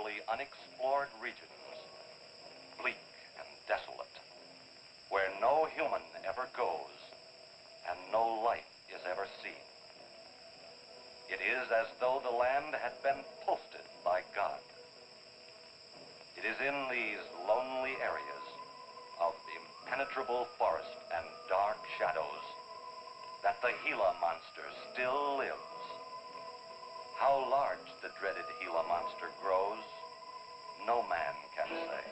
virtually unexplored regions, bleak and desolate, where no human ever goes and no life is ever seen. It is as though the land had been posted by God. It is in these lonely areas of impenetrable forest and dark shadows that the Gila monster still lives. How large the dreaded Gila monster grows, no man can say.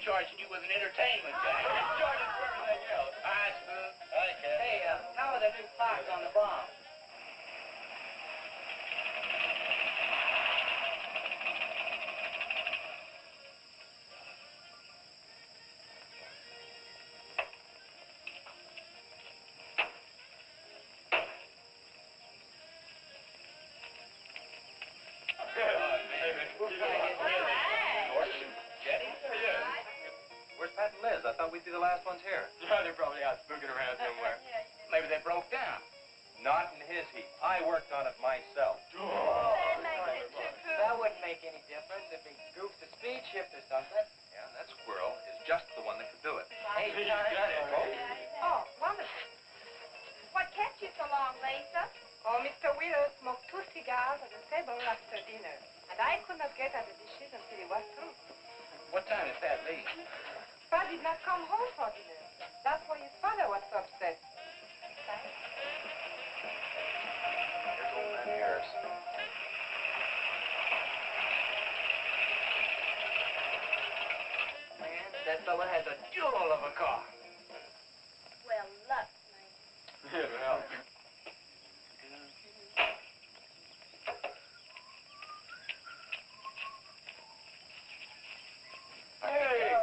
Charging you with an entertainment guy. Charging for everything else. Hi, Spook. Hi, Ken. Hey, how are the new clocks on the bomb? I thought we'd be the last ones here. Yeah, they're probably out spooking around somewhere. Maybe they broke down. Not in his heat. I worked on it myself. Oh. That wouldn't make any difference if he goofed the speed shift or something. Yeah, that squirrel is just the one that could do it. Hey, He's got it. Oh, wonderful. What kept you so long, Lisa? Oh, Mr. Wheeler smoked 2 cigars at the table after dinner, and I could not get at the dishes until he was through. What time did Pat leave? Pa did not come home for dinner. That's why his father was so upset. Here's old man Harris. Man, that fella has a jewel of a car. Well, luck, man. Yeah, well. Hey!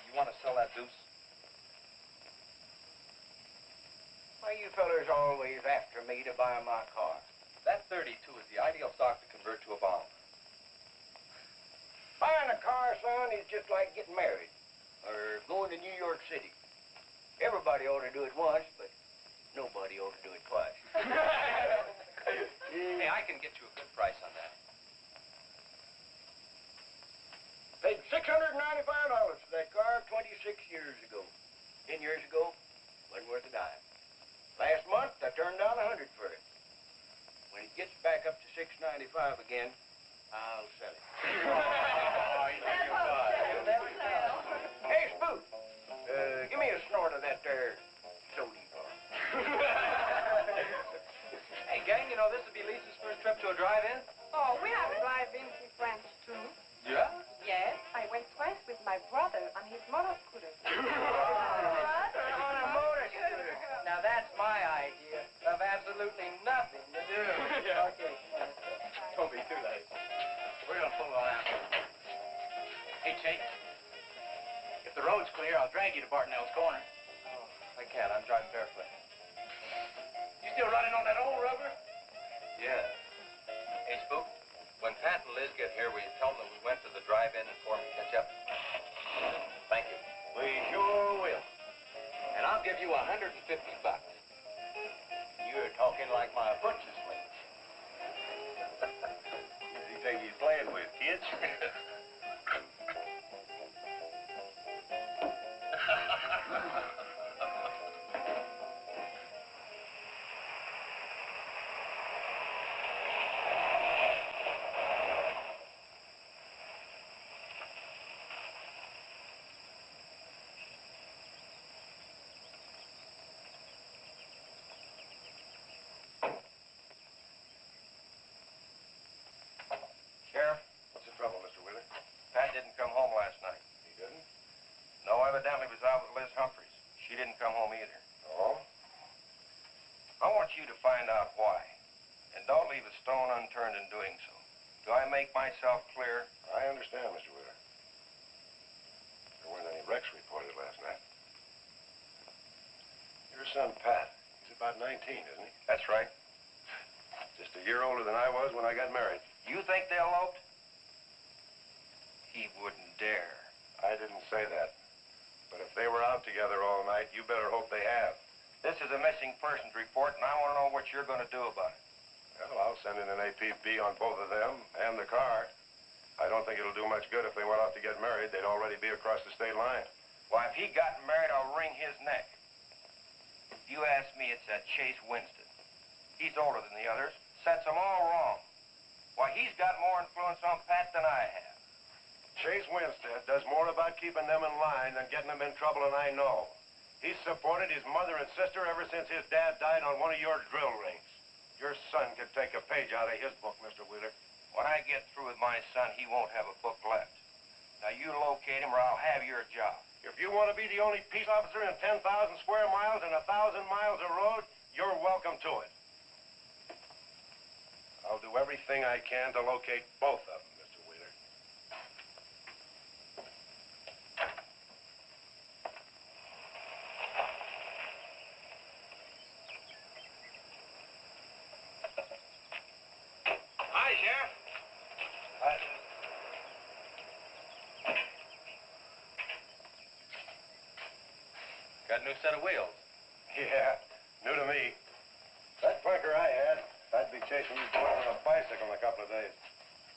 You want to sell that deuce? Why, you fellers always after me to buy my car. That 32 is the ideal stock to convert to a bomb. Buying a car, son, is just like getting married or going to New York City. Everybody ought to do it once, but nobody ought to do it twice. Hey, I can get you a good price on that. Paid $695 for that car 26 years ago. 10 years ago, wasn't worth a dime. Last month, I turned down $100 for it. When it gets back up to $695 again, I'll sell it. Oh, you think you'll buy it. You'll never sell. Hey, Spook, give me a snort of that there sody bar. Hey, gang, you know, this would be Lisa's first trip to a drive-in? Oh, we have drive-ins in France, too. Yeah? Yes, I went twice with my brother on his motor scooter. Brother on a motor scooter. Now that's my idea of absolutely nothing to do. Yeah. Okay. Don't be too late. We're gonna pull it out. Hey, Chase. If the road's clear, I'll drag you to Bartonell's corner. Oh, I can't. I'm driving barefoot. You still running on that old rubber? Yeah. Hey, Spook, when Pat and Liz get here, will you tell them that we went to the drive-in and for 'em to catch up? Thank you. We sure will. And I'll give you $150. You're talking like my butcher's mate. Who's he think he's playing with, kids? Sheriff, What's the trouble, Mr. Wheeler? Pat didn't come home last night. He didn't? No, evidently was out with Liz Humphreys. She didn't come home either. Oh? I want you to find out why. And don't leave a stone unturned in doing so. Do I make myself clear? I understand, Mr. Wheeler. There weren't any wrecks reported last night. Your son, Pat, he's about 19, isn't he? That's right. Just a year older than I was when I got married. You think they eloped? He wouldn't dare. I didn't say that. But if they were out together all night, you better hope they have. This is a missing persons report, and I want to know what you're going to do about it. Well, I'll send in an APB on both of them and the car. I don't think it'll do much good if they went out to get married. They'd already be across the state line. Why, if he got married, I'll wring his neck. If you ask me, it's that Chase Winston. He's older than the others. Sets them all wrong. Why, he's got more influence on Pat than I have. Chase Winstead does more about keeping them in line than getting them in trouble, and I know. He's supported his mother and sister ever since his dad died on one of your drill rings. Your son could take a page out of his book, Mr. Wheeler. When I get through with my son, he won't have a book left. Now, you locate him or I'll have your job. If you want to be the only peace officer in 10,000 square miles and 1,000 miles of road, you're welcome to it. I'll do everything I can to locate both of them, Mr. Wheeler. Hi, Sheriff. Got a new set of wheels. Yeah, new to me. That clunker I had, I'd be chasing you boys on a bicycle in a couple of days.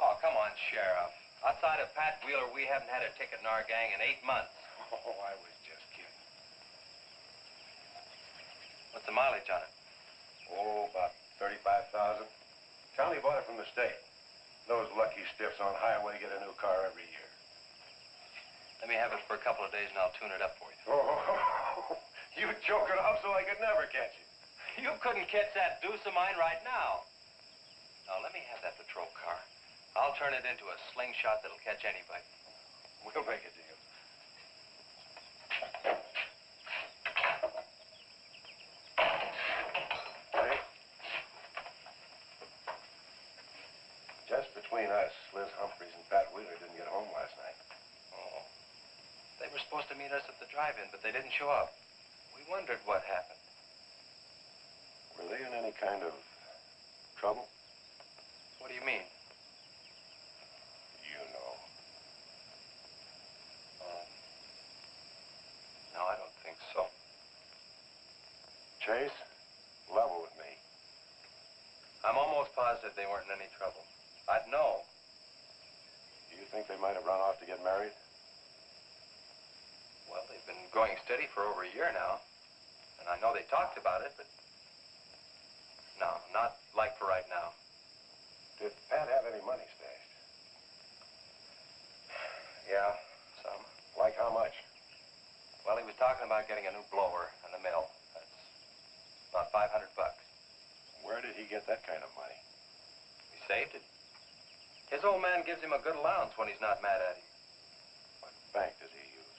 Oh, come on, Sheriff. Outside of Pat Wheeler, we haven't had a ticket in our gang in 8 months. Oh, I was just kidding. What's the mileage on it? Oh, about 35,000. County bought it from the state. Those lucky stiffs on highway get a new car every year. Let me have it for a couple of days and I'll tune it up for you. Oh, you choke it off so I could never catch you. You couldn't catch that deuce of mine right now. Now, let me have that patrol car. I'll turn it into a slingshot that'll catch anybody. We'll make a deal. Hey. Just between us, Liz Humphreys and Pat Wheeler didn't get home last night. Oh. They were supposed to meet us at the drive-in, but they didn't show up. We wondered what happened. Were they in any kind of trouble? What do you mean? You know. No, I don't think so. Chase, level with me. I'm almost positive they weren't in any trouble. I'd know. Do you think they might have run off to get married? Well, they've been going steady for over a year now. And I know they talked about it, but... No, not like for right now. Did Pat have any money stashed? Yeah, some. Like how much? Well, he was talking about getting a new blower and a mill. That's about $500. Where did he get that kind of money? saved it. His old man gives him a good allowance when he's not mad at him. What bank does he use?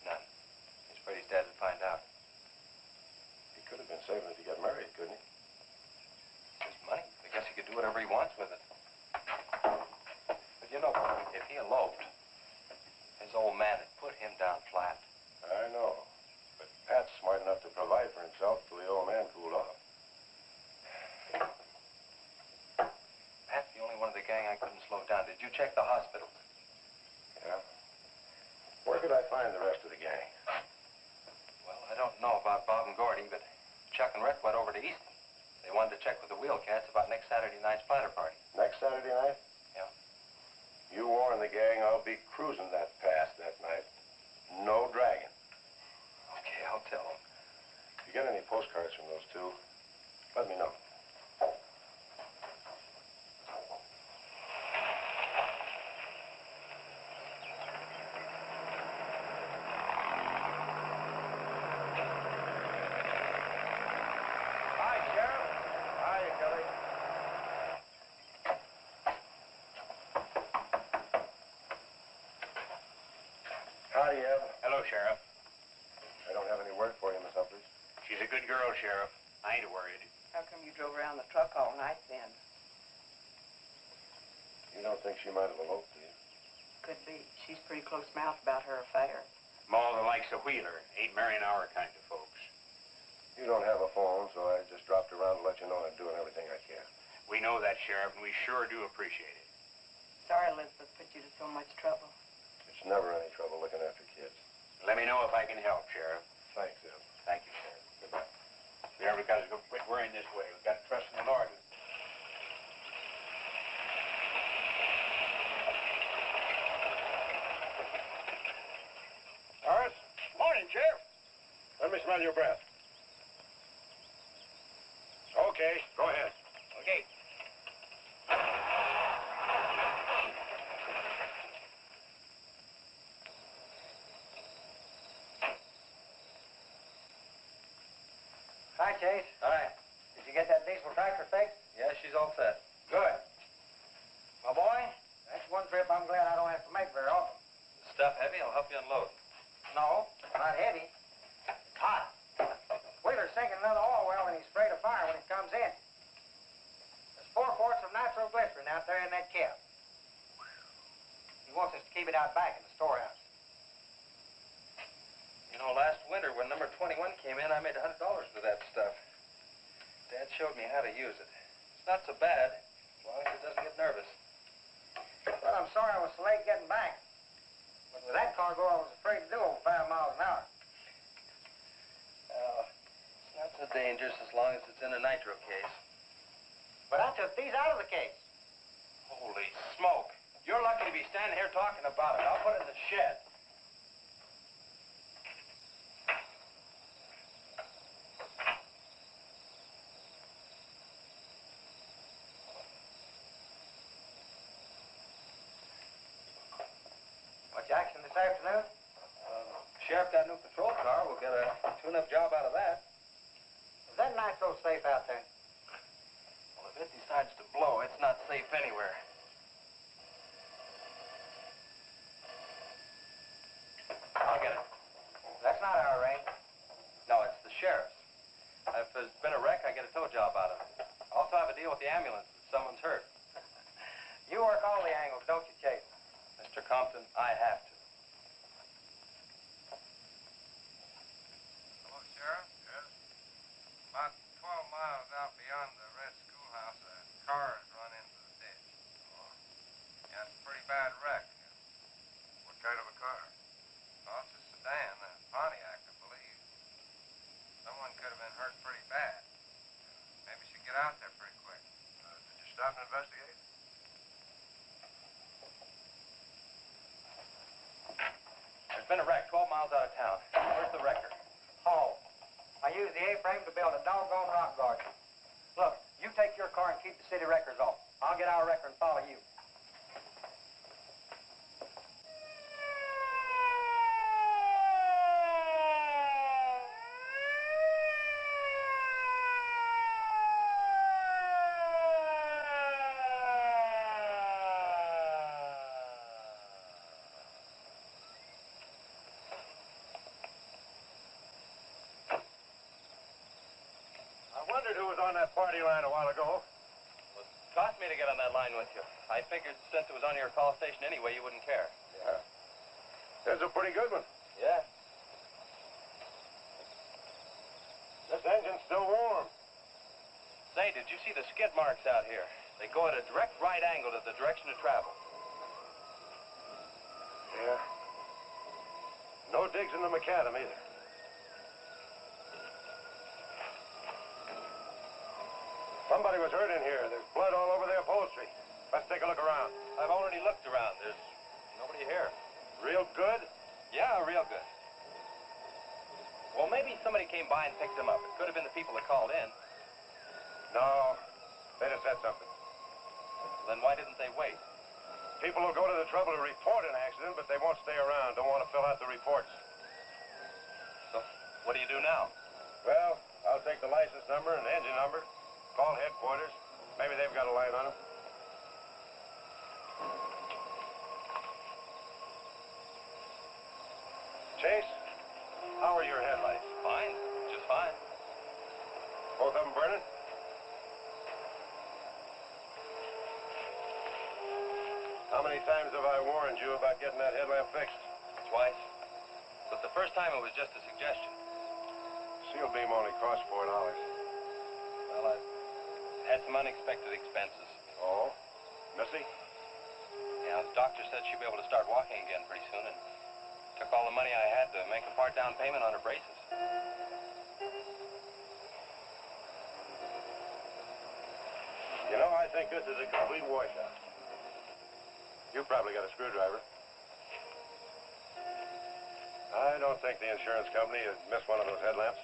None. He's afraid his dad would find out. He could have been saving it to get married, couldn't he? His money. I guess he could do whatever he wants with it. But you know, if he eloped, his old man had put him down flat. I know. But Pat's smart enough to provide for himself till the old man cooled off. Pat's the only one of the gang I couldn't slow down. Did you check the hospitals? Yeah? Where could I find the rest of the gang? Well, I don't know about Bob and Gordy, but Chuck and Rhett went over to Easton. They wanted to check with the wheel cats about next Saturday night's splatter party. Next Saturday night? Yeah. You warn the gang I'll be cruising that pass that night. No dragging. Okay, I'll tell them. If you get any postcards from those two, let me know. Hi, Sheriff. Hiya, Kelly. Howdy, Eb. Hello, Sheriff. I don't have any word for you, Miss Humphries. She's a good girl, Sheriff. I ain't worried. How come you drove around the truck all night then? You don't think she might have eloped, do you? Could be. She's pretty close-mouthed about her affair. Ma, the likes of Wheeler ain't marrying our kind of folks. You don't have a phone, so I just dropped around to let you know I'm doing everything I can. We know that, Sheriff, and we sure do appreciate it. Sorry Elizabeth put you to so much trouble. It's never any trouble looking after kids. Let me know if I can help, Sheriff. Thanks, Eb. Thank you, Sheriff. Goodbye. Everybody's going to quit worrying this way. We've got to trust in the Lord. Horace? Morning, Sheriff. Let me smell your breath. Okay, go ahead. Okay. Hi, Chase. Hi. Did you get that diesel tractor fixed? Yeah, she's all set. Good. My boy, that's one trip I'm glad I don't have to make very often. Stuff heavy? I'll help you unload. No, not heavy. It's hot. Wheeler's sinking another oil well and he's afraid of fire when it comes in. There's 4 quarts of nitroglycerin out there in that cap. He wants us to keep it out back in the storehouse. You know, last winter when number 21 came in, I made $100 with that stuff. Dad showed me how to use it. It's not so bad, as long as it doesn't get nervous. Well, I'm sorry I was so late getting back. But with that cargo, I was afraid to do over 5 miles an hour. It's not so dangerous as long as it's in a nitro case. But I took these out of the case. Holy smoke. You're lucky to be standing here talking about it. I'll put it in the shed. Much action this afternoon? Sheriff got a new patrol car. We'll get a tune-up job out of that. Is that nitro safe out there? Well, if it decides to blow, it's not safe anywhere. I'll get it. That's not our range. No, it's the sheriff's. If there's been a wreck, I get a tow job out of it. I also have a deal with the ambulance if someone's hurt. You work all the angles, don't you, Chase? Mr. Compton, I have to. Hello, Sheriff. Yes. About 12 miles out beyond the red schoolhouse, a car has run into the ditch. Oh. Yeah, it's a pretty bad wreck. What kind of a car? Oh, it's a sedan, a Pontiac, I believe. Someone could have been hurt pretty bad. Maybe you should get out there pretty quick. Did you stop and investigate? There's been a wreck 12 miles out of town. Where's the wrecker? Home. I used the A-frame to build a doggone rock garden. Look, you take your car and keep the city wreckers off. I'll get our wrecker and follow you. was on that party line a while ago. Well, it cost me to get on that line with you. I figured since it was on your call station anyway, you wouldn't care. Yeah. That's a pretty good one. Yeah. This engine's still warm. Say, did you see the skid marks out here? They go at a direct right angle to the direction of travel. Yeah. No digs in the macadam either. Somebody was hurt in here. There's blood all over the upholstery. Let's take a look around. I've already looked around. There's nobody here. Real good? Yeah, real good. Well, maybe somebody came by and picked them up. It could have been the people that called in. No. They'd have said something. Then why didn't they wait? People will go to the trouble to report an accident, but they won't stay around. Don't want to fill out the reports. So, what do you do now? Well, I'll take the license number and engine number, call headquarters. Maybe they've got a line on them. Chase, how are your headlights? Fine. Just fine. Both of them burning? How many times have I warned you about getting that headlamp fixed? Twice. But the first time it was just a suggestion. Seal beam only costs $4. Well, I had some unexpected expenses. Oh? Missy? Yeah, the doctor said she'd be able to start walking again pretty soon and took all the money I had to make a part down payment on her braces. You know, I think this is a complete washout. You probably got a screwdriver. I don't think the insurance company has missed one of those headlamps.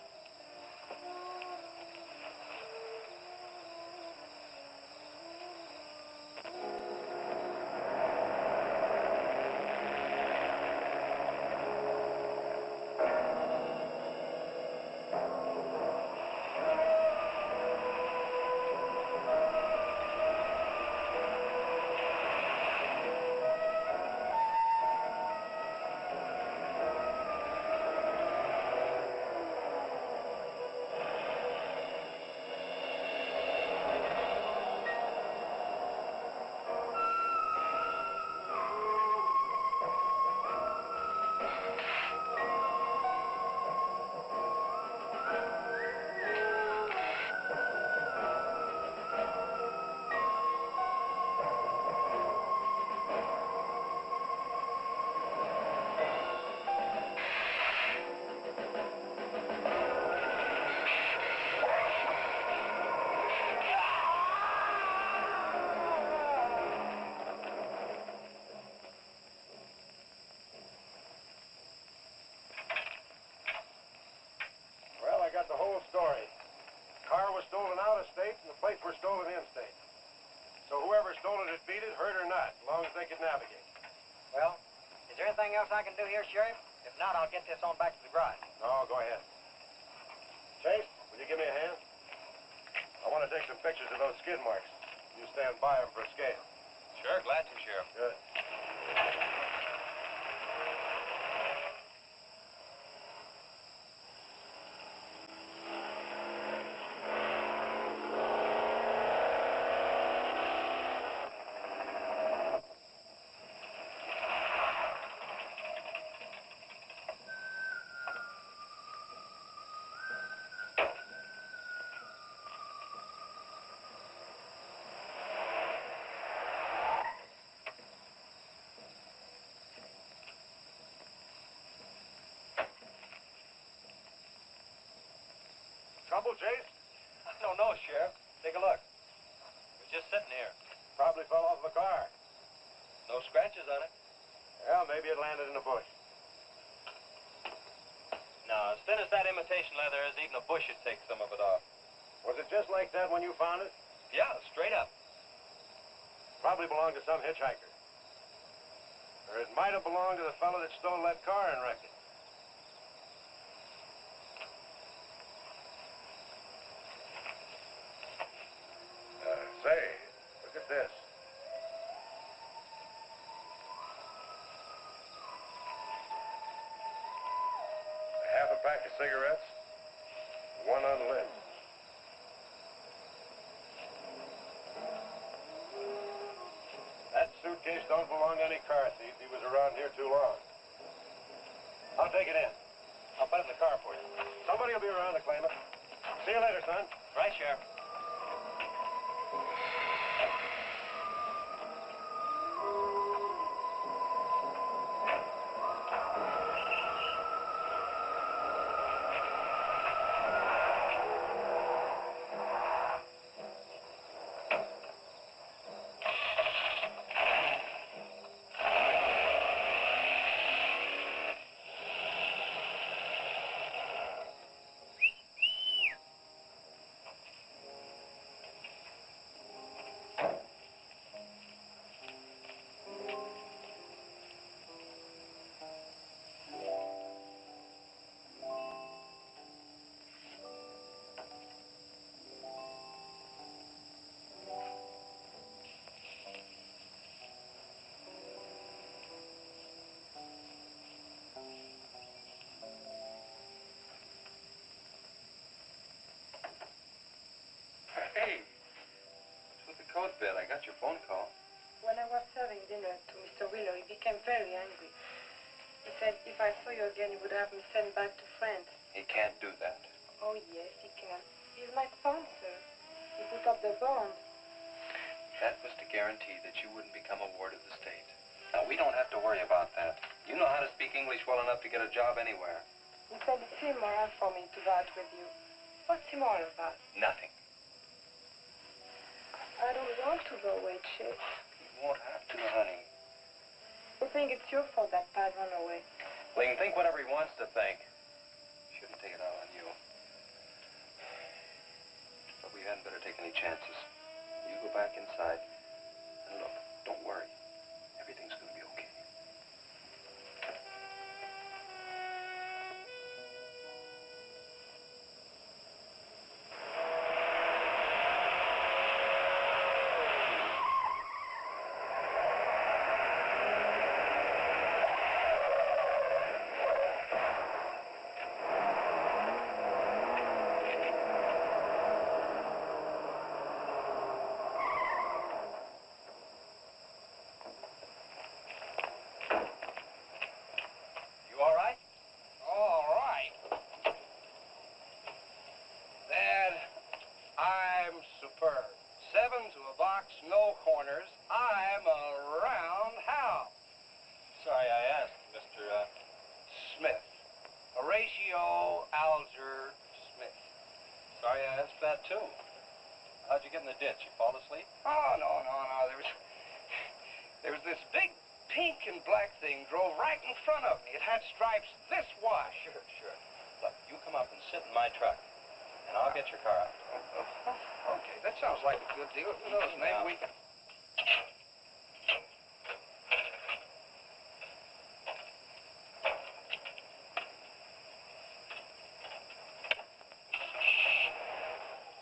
The whole story. Car was stolen out of state and the plates were stolen in state. So whoever stole it, beat it, hurt or not, as long as they could navigate. Well, is there anything else I can do here, Sheriff? If not, I'll get this on back to the garage. No, go ahead. Chase, will you give me a hand? I want to take some pictures of those skid marks. You stand by them for a scale. Sure, glad to, Sheriff. Good. Trouble, Chase? I don't know, Sheriff. Take a look. It was just sitting here. Probably fell off the car. No scratches on it. Well, maybe it landed in a bush. No, as thin as that imitation leather is, even a bush should take some of it off. Was it just like that when you found it? Yeah, straight up. Probably belonged to some hitchhiker. Or it might have belonged to the fellow that stole that car and wrecked it. Say, look at this. Half a pack of cigarettes, one unlit. briefcase don't belong to any car thief. He was around here too long. I'll take it in. I'll put it in the car for you. Somebody will be around to claim it. See you later, son. Right, Sheriff. Hey, what's with the coat bed? I got your phone call. When I was serving dinner to Mr. Wheeler, he became very angry. He said if I saw you again, he would have me sent back to France. He can't do that. Oh, yes, he can. He's my sponsor. He put up the bond. That was to guarantee that you wouldn't become a ward of the state. Now, we don't have to worry about that. You know how to speak English well enough to get a job anywhere. He said it's immoral for me to vouch with you. What's immoral about? Nothing. I don't want to go away, Chick. You won't have to, honey. You think it's your fault that Pat ran away? Well, he can think whatever he wants to think. Shouldn't take it out on you. But we hadn't better take any chances. You go back inside. And look, don't worry. Everything's going to be okay. How'd you get in the ditch? You fall asleep? Oh, no. There was this big pink and black thing drove right in front of me. It had stripes this wide. Sure. Look, you come up and sit in my truck, and I'll get your car out. Okay, that sounds like a good deal. Who knows, maybe we can...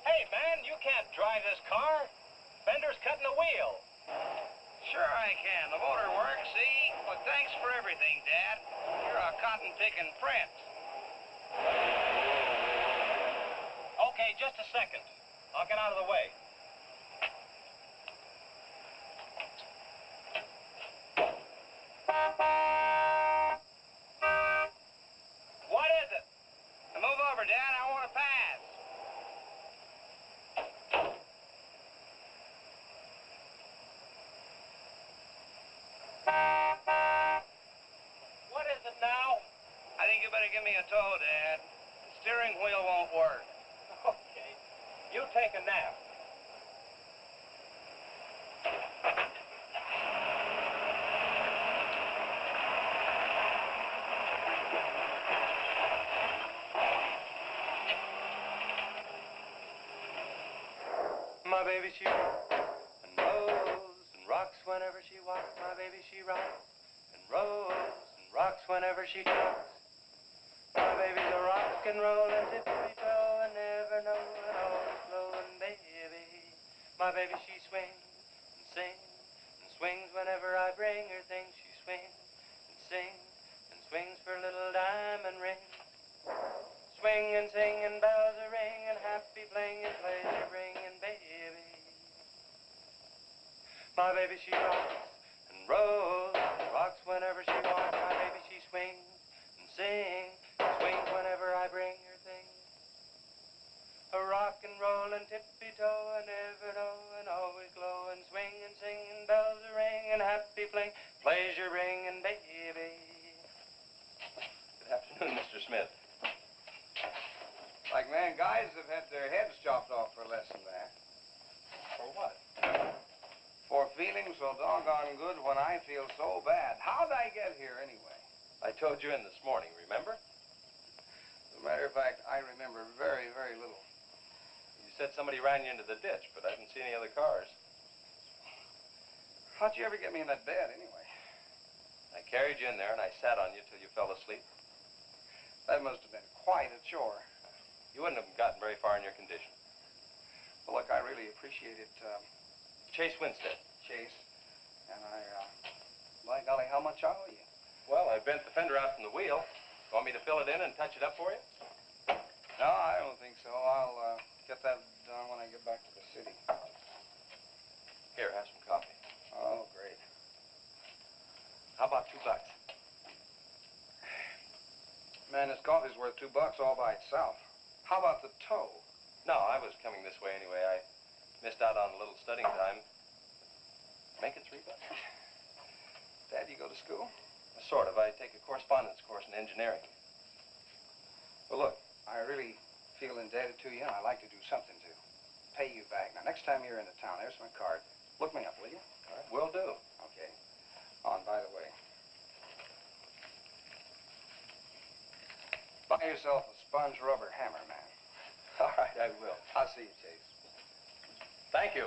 Hey, man, you can't drive this car. Bender's cutting the wheel. Sure I can. The motor works, see? But thanks for everything, Dad. You're a cotton-picking prince. Okay, just a second. I'll get out of the way. What is it? Now move over, Dad. I want to pass. What is it now? I think you better give me a tow, Dad. The steering wheel won't work. Okay. You take a nap. My baby, she rocks and rolls and rocks whenever she walks. My baby, she rocks and rolls and rocks whenever she talks. My baby's a rock and rollin' tippity-toe and never knowin' always flowin' baby. My baby, she swings and sings and swings whenever I bring her things. She swings and sings and swings for little diamond rings. Swing and sing and bells are ring and happy fling and pleasure bringing baby. My baby, she rocks and rolls, rocks whenever she wants. My baby, she swings and sings, swings whenever I bring her things. A rock and roll and tippy-toe and ever know and always glow and swing and sing and bells a ring and happy fling, pleasure ring and baby. Good afternoon, Mr. Smith. Like man, guys have had their heads chopped off for less than that. For what? For feeling so doggone good when I feel so bad. How'd I get here anyway? I told you in this morning, remember? As a matter of fact, I remember very, very little. You said somebody ran you into the ditch, but I didn't see any other cars. How'd you ever get me in that bed anyway? I carried you in there and I sat on you till you fell asleep. That must have been quite a chore. You wouldn't have gotten very far in your condition. Well, look, I really appreciate it, Chase Winstead. Chase. And by golly, how much I owe you? Well, I bent the fender out from the wheel. Want me to fill it in and touch it up for you? No, I don't think so. I'll get that done when I get back to the city. Here, have some coffee. Oh, great. How about $2? Man, this coffee's worth $2 all by itself. How about the tow? No, I was coming this way anyway. I missed out on a little studying time. Make it $3. Dad, you go to school? Sort of. I take a correspondence course in engineering. Well, look, I really feel indebted to you, and I'd like to do something to pay you back. Now, next time you're into town, there's my card. Look me up, will you? All right, will do. Okay. Oh, and by the way, buy yourself a sponge rubber hammer, man. All right, I will. I'll see you, Chase. Thank you.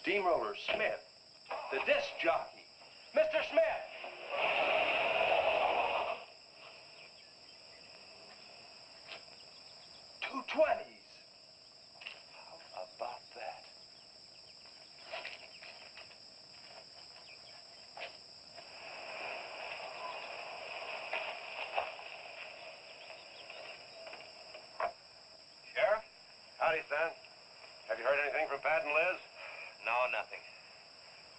Steamroller Smith, the disc jockey. Mr. Smith! $2.20s. How about that? Sheriff? Howdy, son. Have you heard anything from Pat and Liz? No, nothing.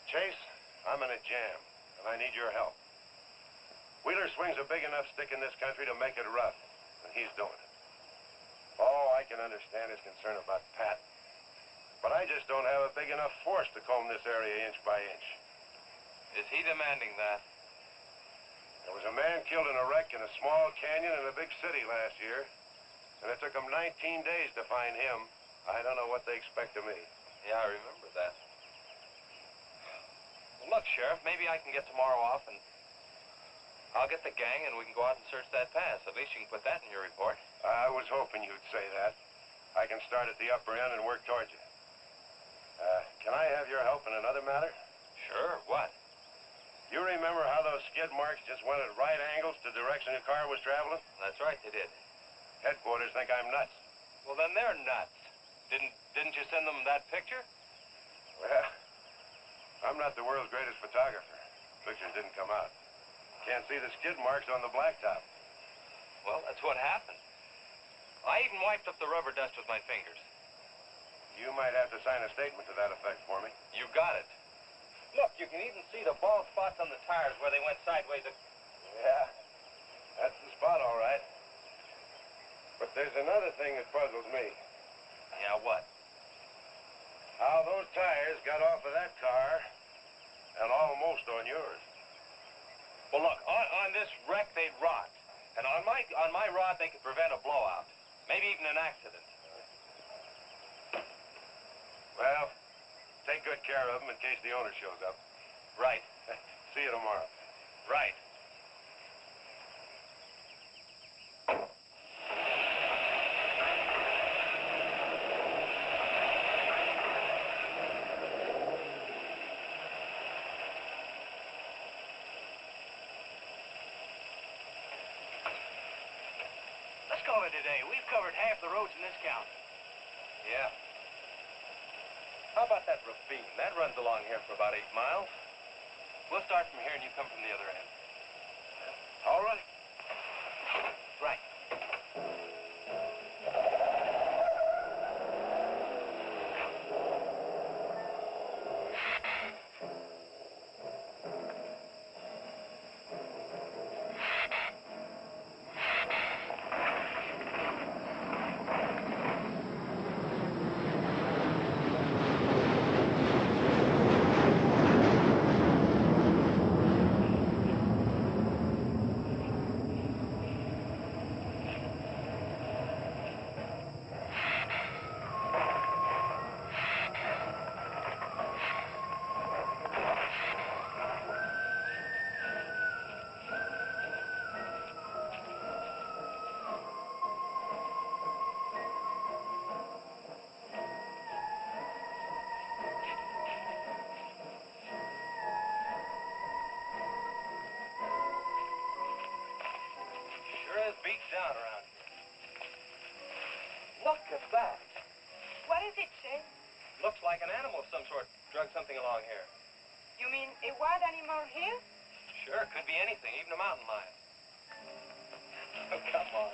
Chase, I'm in a jam, and I need your help. Wheeler swings a big enough stick in this country to make it rough, and he's doing it. Oh, I can understand his concern about Pat, but I just don't have a big enough force to comb this area inch by inch. Is he demanding that? There was a man killed in a wreck in a small canyon in a big city last year, and it took them 19 days to find him. I don't know what they expect of me. Yeah, I remember that. Well, look, Sheriff, maybe I can get tomorrow off and I'll get the gang and we can go out and search that pass. At least you can put that in your report. I was hoping you'd say that. I can start at the upper end and work towards you. Can I have your help in another matter? Sure, what? You remember how those skid marks just went at right angles to the direction the car was traveling? That's right, they did. Headquarters think I'm nuts. Well, then they're nuts. Didn't you send them that picture? Well, I'm not the world's greatest photographer. Pictures didn't come out. Can't see the skid marks on the blacktop. Well, that's what happened. I even wiped up the rubber dust with my fingers. You might have to sign a statement to that effect for me. You got it. Look, you can even see the bald spots on the tires where they went sideways. Yeah, that's the spot, all right. But there's another thing that puzzles me. Yeah, what? How those tires got off of that car and almost on yours. Well, look, on this wreck, they'd rot. And on my rod, they could prevent a blowout. Maybe even an accident. Well, take good care of them in case the owner shows up. Right. See you tomorrow. Right. Let's call it a day. We've covered half the roads in this county. Yeah. How about that ravine? That runs along here for about 8 miles. We'll start from here and you come from the other end. All right. Right. could be anything, even a mountain lion. Oh, come on.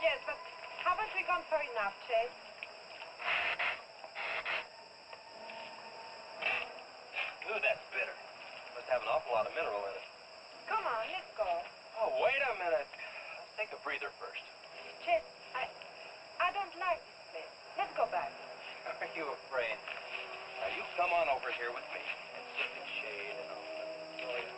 Yes, but haven't we gone far enough, Chase? Ooh, that's bitter. Must have an awful lot of mineral in it. Come on, let's go. Oh, wait a minute. Let's take a breather first. Chase, I don't like this place. Let's go back. Are you afraid? Now, you come on over here with me and sit in shade and I'll show you.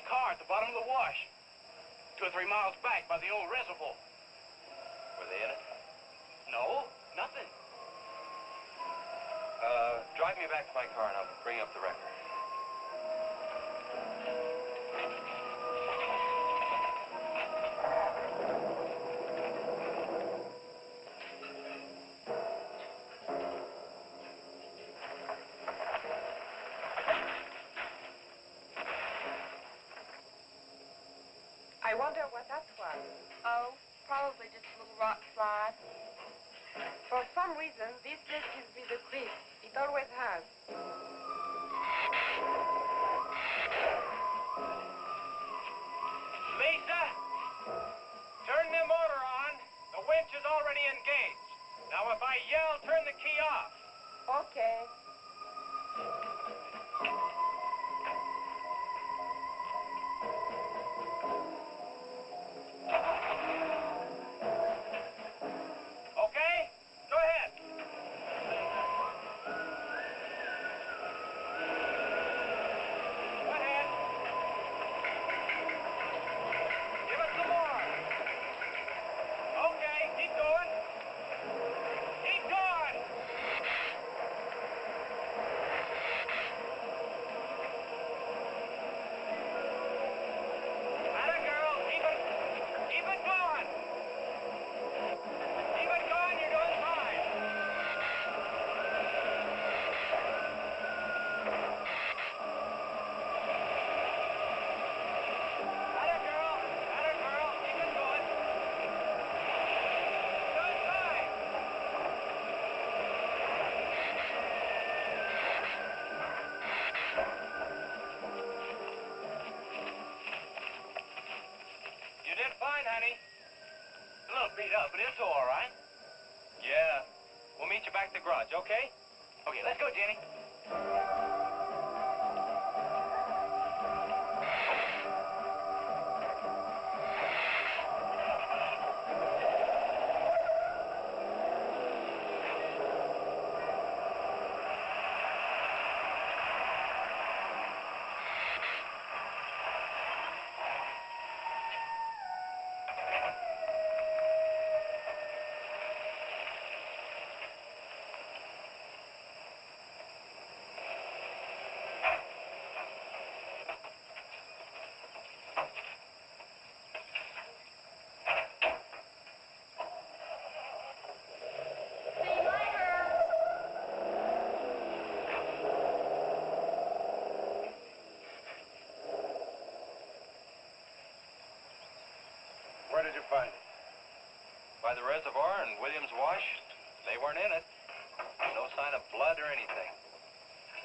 Car at the bottom of the wash. 2 or 3 miles back by the old reservoir. Were they in it? No, nothing. Drive me back to my car and I'll bring up the record. I wonder what that was. Oh, probably just a little rock slide. For some reason, this place gives me the creeps. It always has. Lisa, turn the motor on. The winch is already engaged. Now, if I yell, turn the key off. Okay. Okay? Go ahead. Go ahead. Give us some more. Okay, keep going. Keep going. Atta girl, keep it going. Keep it going, you're doing fine. Atta girl, keep it going. Doing fine. You did fine, honey. A little beat up, but it's all right. Yeah. We'll meet you back at the garage, okay? Okay, let's go, Jenny. See you later. Where did you find it? By the reservoir and Williams Wash, they weren't in it. No sign of blood or anything.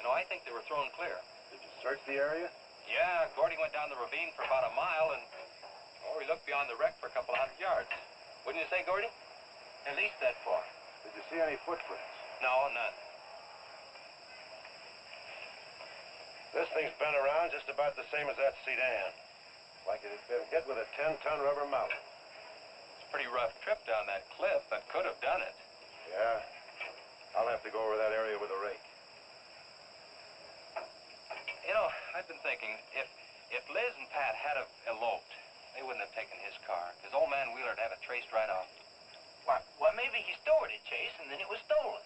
You know, I think they were thrown clear. Did you search the area? Yeah, Gordy went down the ravine for about a mile and, we looked beyond the wreck for a couple of 100 yards. Wouldn't you say, Gordy? At least that far. Did you see any footprints? No, none. This thing's been around just about the same as that sedan. Like it had been hit with a 10-ton rubber mallet. It's a pretty rough trip down that cliff, but could have done it. Yeah. I'll have to go over that area with a rake. You know, I've been thinking, if Liz and Pat had have eloped, they wouldn't have taken his car, because old man Wheeler'd have it traced right off. Well, maybe he stored it, Chase, and then it was stolen.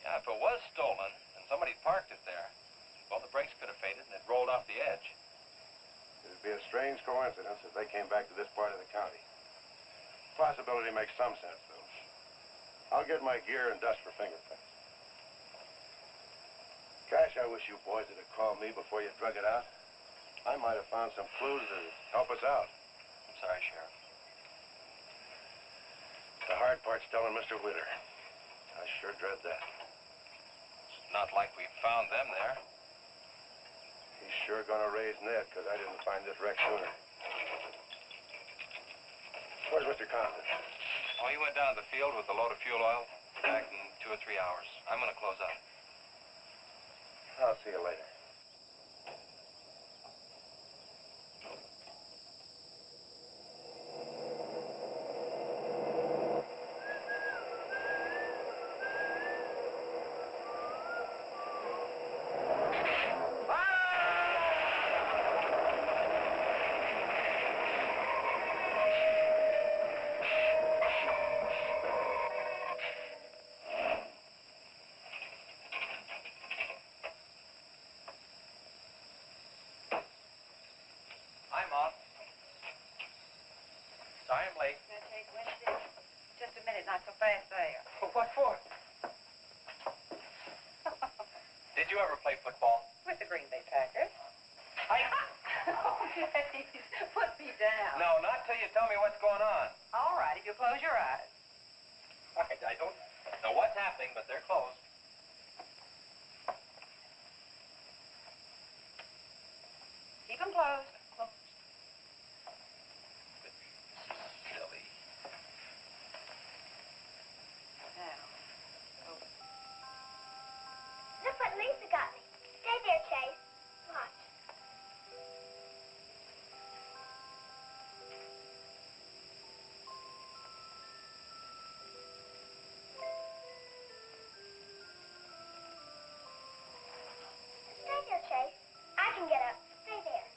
Yeah, if it was stolen, and somebody parked it there, well, the brakes could have faded and it rolled off the edge. It'd be a strange coincidence if they came back to this part of the county. Possibility makes some sense, though. I'll get my gear and dust for fingerprints. Gosh, I wish you boys would have called me before you drug it out. I might have found some clues to help us out. I'm sorry, Sheriff. The hard part's telling Mr. Wheeler. I sure dread that. It's not like we found them there. He's sure gonna raise Ned, because I didn't find this wreck sooner. Where's Mr. Compton? Oh, he went down to the field with a load of fuel oil. Back in 2 or 3 hours. I'm gonna close up. I'll see you later. I'm off. Sorry I'm late. Just a minute, not so fast there. What for? Did you ever play football? With the Green Bay Packers. Oh, please, put me down. No, not till you tell me what's going on. All right, if you close your eyes. I don't know what's happening, but they're closed. Keep them closed. Silly. Now. Look what Lisa got me. Stay there, Chase. Watch. Stay there, Chase. I can get up. Stay there.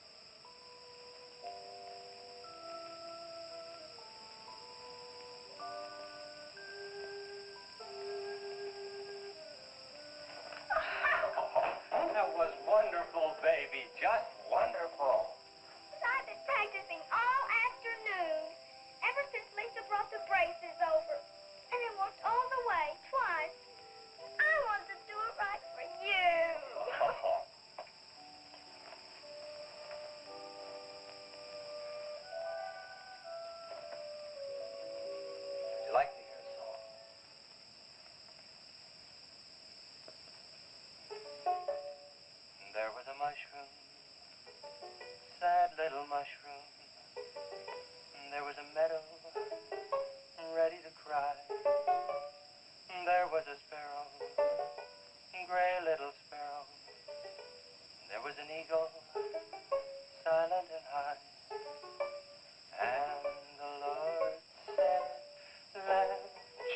That was wonderful, baby. Just wonderful. I've been practicing all afternoon. Ever since Lisa brought the braces over. And it worked all the way, twice. I wanted to do it right for you. Would you like to hear a song? There was a mushroom, sad little mushroom. There was a meadow, ready to cry. There was a sparrow, gray little sparrow. There was an eagle, silent and high. And the Lord said, laugh,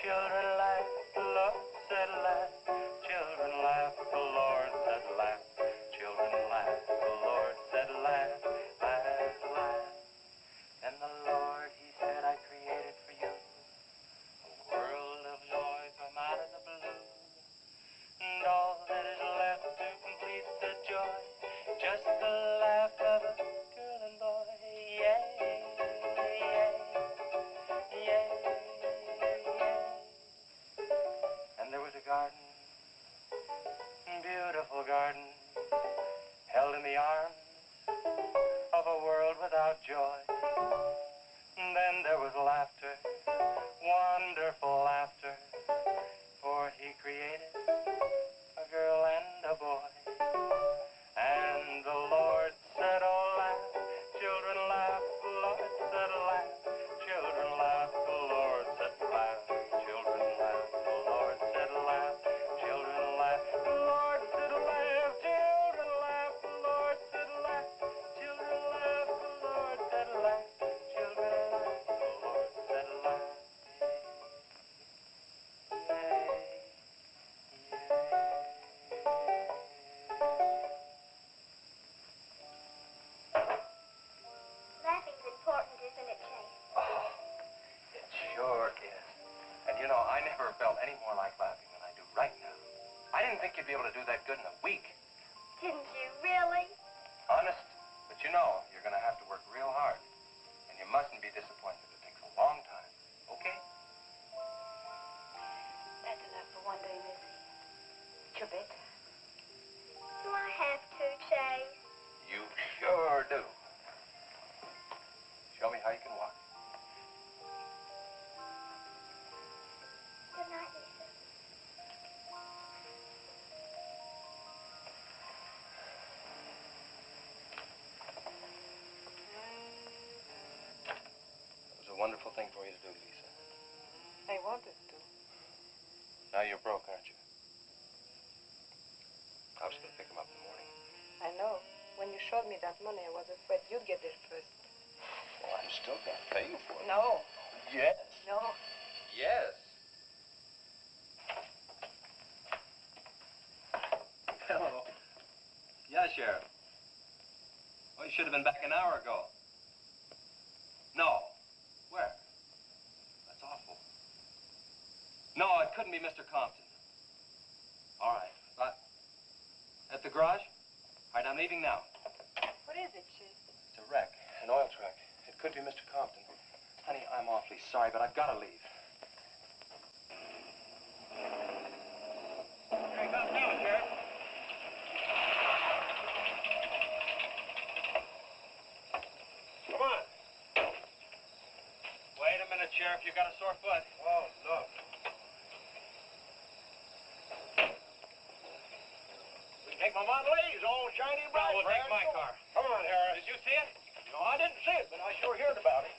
children laugh. The Lord said, laugh, children laugh. The Lord said, laugh, children laugh. The Lord said, laugh, laugh, laugh. And the Lord, he said, I created for you a world of joy from out of the blue. And all that is left to complete the joy, just the laugh of a girl and boy. Yeah, yeah, yeah, yeah. And there was a garden, beautiful garden, held in the arms of a world without joy. And then there was laughter, wonderful laughter, for he created a girl and a boy. And the Lord said, oh, laugh, children laugh. The Lord said, laugh, children laugh. The Lord said, laugh, I never felt any more like laughing than I do right now. I didn't think you'd be able to do that good in a week. Didn't you really? Honest. But you know, you're going to have to work real hard. And you mustn't be disappointed. It takes a long time. Okay? That's enough for one day, Missy. You bet. Do I have to, Chase? You sure do. Show me how you can walk. Good night, Lisa. It was a wonderful thing for you to do, Lisa. I wanted to. Now you're broke, aren't you? I was going to pick him up in the morning. I know. When you showed me that money, I was afraid you'd get there first. Well, I'm still going to pay you for it. No. Yes. No. Yes. Hello. Yeah, Sheriff. Well, you should have been back an hour ago. No. Where? That's awful. No, it couldn't be Mr. Compton. All right. At the garage? All right, I'm leaving now. What is it, Chase? It's a wreck, an oil truck. It could be Mr. Compton. Honey, I'm awfully sorry, but I've got to leave. Here he comes now, Sheriff. Come on. Wait a minute, Sheriff. You got a sore foot. Oh, look. Take my Model A, it's all shiny and bright. We'll take my car. Come on, Harris. Did you see it? No, I didn't see it, but I sure heard about it.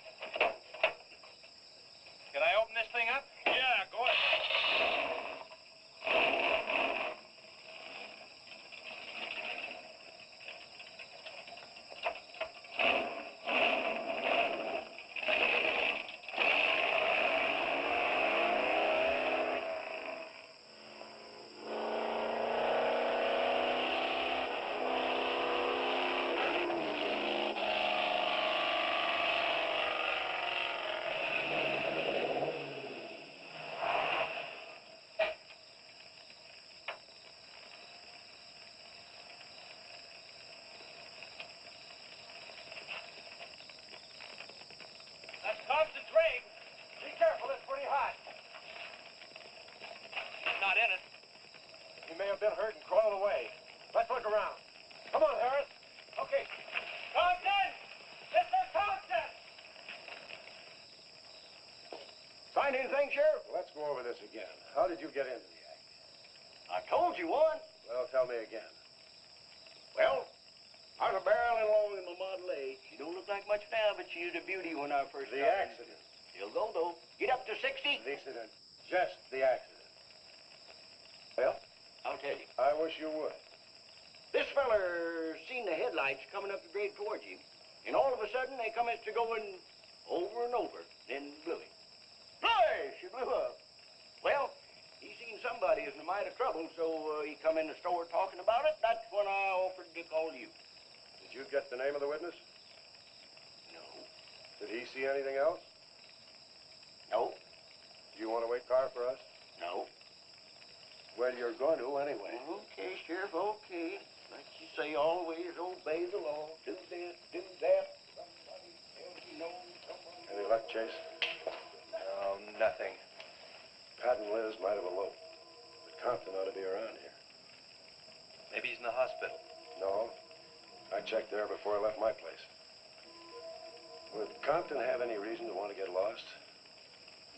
Can I open this thing up? Yeah, go ahead. That's Compton's rig. Be careful, it's pretty hot. He's not in it. He may have been hurt and crawled away. Let's look around. Come on, Harris. Okay. Compton! Mr. Compton! Find anything, Sheriff? Let's go over this again. How did you get into the act? I told you once. Well, tell me again. Well, I was barreling along in my Model A. She don't look like much now, but she was a beauty when I first The started. accident. She'll go, though. Get up to 60. The accident. Just the accident. Well, I'll tell you. I wish you would. This feller seen the headlights coming up the grade towards him, and all of a sudden they come to going over and over, then blew him. Hey, she blew up. Well, he seen somebody was in a mite of trouble, so he come in the store talking about it. That's when I offered to call you. Did you get the name of the witness? No. Did he see anything else? No. Do you want to wait car for us? No. Well, you're going to anyway. Okay, Sheriff, okay. Like you say, always obey the law. Do this, do that. Somebody tells you no, somebody... Any luck, Chase? No, nothing. Pat and Liz might have eloped, but Compton ought to be around here. Maybe he's in the hospital. No. I checked there before I left my place. Would Compton have any reason to want to get lost?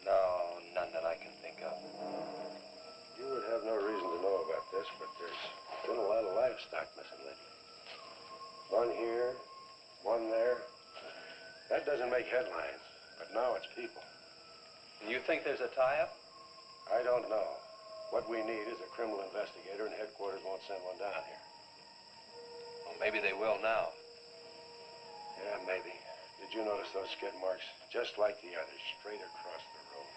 No, none that I can think of. You would have no reason to know about this, but there's been a lot of livestock missing lately. One here, one there. That doesn't make headlines, but now it's people. And you think there's a tie-up? I don't know. What we need is a criminal investigator, and headquarters won't send one down here. Well, maybe they will now. Yeah, maybe. Did you notice those skid marks? Just like the others, straight across the road.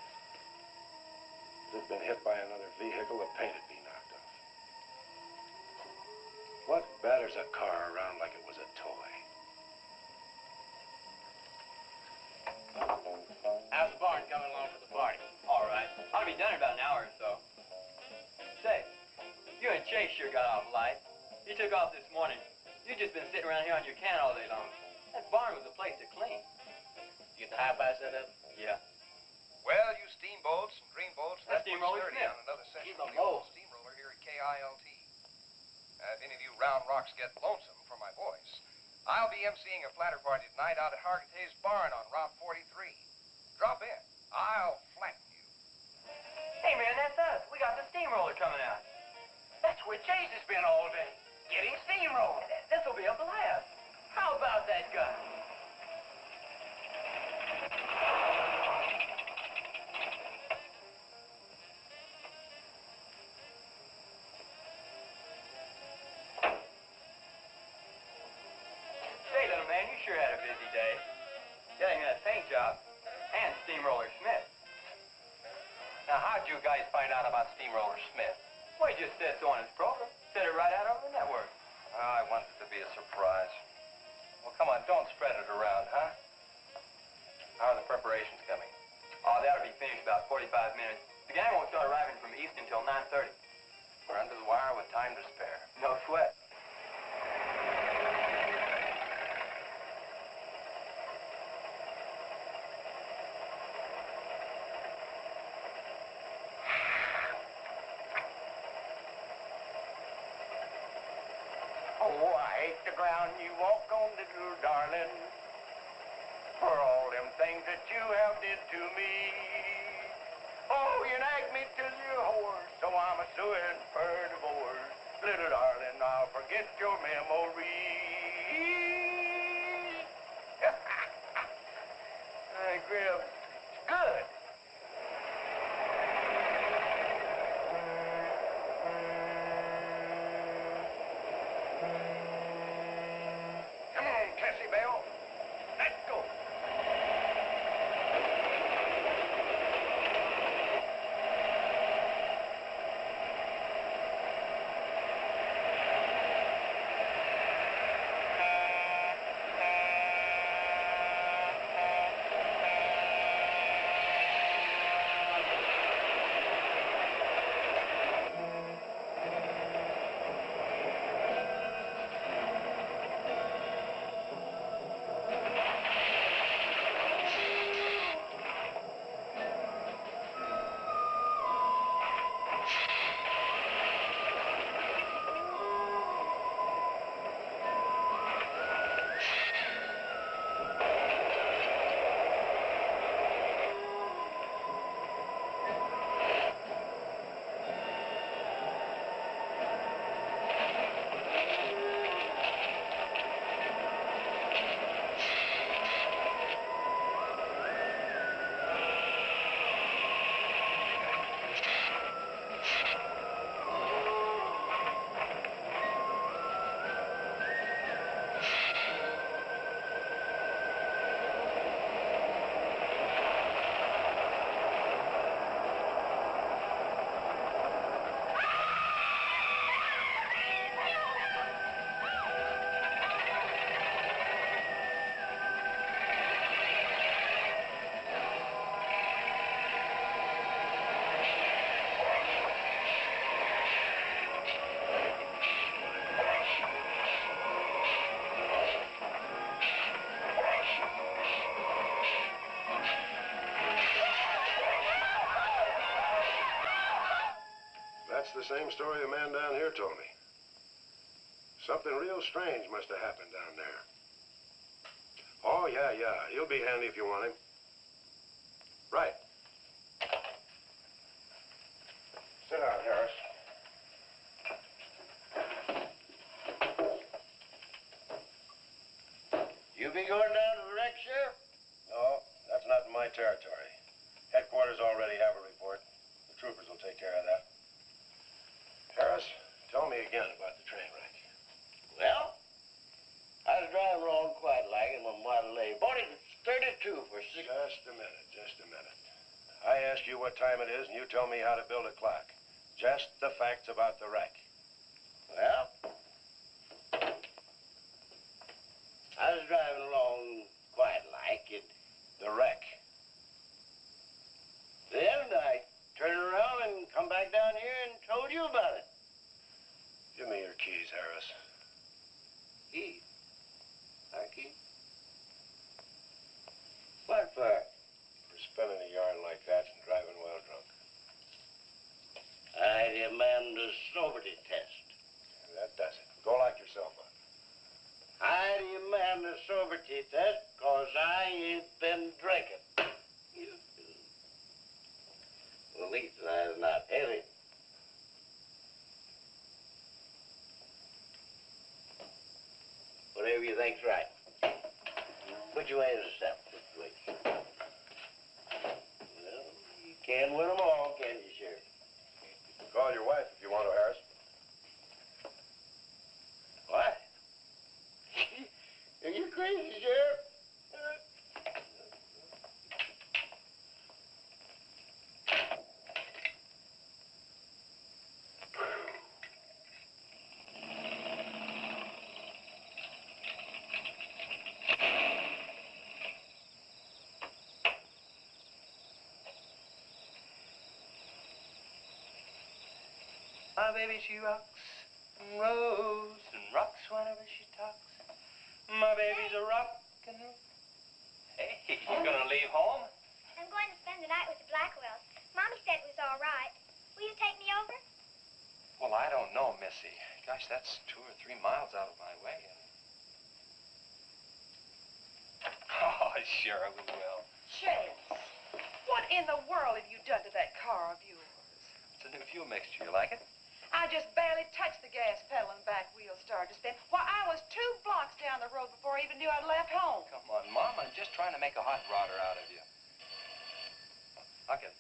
If it had been hit by another vehicle, the paint would be knocked off. What batters a car around like it was a toy? How's the barn coming along for the party? All right. Ought to be done in about sure got off light. You took off this morning. You've just been sitting around here on your can all day long. That barn was a place to clean. You get the high-fi set up? Yeah. Well, you steamboats and dreamboats, That's that's Steamroller sturdy Smith. on another session Keep of 'em the old low. steamroller here at KILT. If any of you round rocks get lonesome for my voice, I'll be emceeing a flatter party tonight out at Hargitay's barn on Route 43. Drop in. I'll flatten you. Hey, man, that's us. We got the steamroller coming out. That's where Chase has been all day, getting steamrolled. This'll be a blast. How about that guy? Say, little man, you sure had a busy day. Getting that paint job and Steamroller Smith. Now, how'd you guys find out about Steamroller Smith? Well, he just said so on his program. Said it right out over the network. I wanted it to be a surprise. Well, come on, don't spread it around, huh? How are the preparations coming? Oh, that'll be finished about 45 minutes. The gang won't start arriving from East until 9:30. We're under the wire with time to spare. No sweat. Oh, I hate the ground you walk on, little darling, for all them things that you have did to me. Oh, you nagged me till you're hoarse, so I'm a suing for divorce. Little darling, I'll forget your memory. Hey, Grib, it's good. Come on, Cassie Bell. Let's go. That's the same story a man down here told me. Something real strange must have happened down there. Oh, yeah. He'll be handy if you want him. Right. Sit down, Harris. You be going down to the wreck, Sheriff? No, that's not in my territory. Headquarters already have a report. The troopers will take care of that. Harris, tell me again about the train wreck. Well, I was driving along quite like in my Model A. Bought it at 32 for $6. Just a minute. I ask you what time it is, and you tell me how to build a clock. Just the facts about the wreck. Well, I was driving along quite like it. The wreck. Then I turned around and come back down here and told you about it. You sober teeth test, 'cause I ain't been drinking. At least I've not any. Whatever you think's right. Put your hands to that situation. Well, you can't win them all, can you, Sheriff? Call your wife if you want to, Harris. What? Are you crazy, Sheriff? My baby, she rocks and rolls and rocks whenever she talks. My baby's a rockin'. Hey, you gonna leave home? I'm going to spend the night with the Blackwells. Mommy said it was all right. Will you take me over? Well, I don't know, Missy. Gosh, that's 2 or 3 miles out of my way. Oh, sure, I will. James, what in the world have you done to that car of yours? It's a new fuel mixture. You like it? I just barely touched the gas pedal and back wheel started to spin. Why, I was 2 blocks down the road before I even knew I'd left home. Come on, Mom. I'm just trying to make a hot rodder out of you. Okay.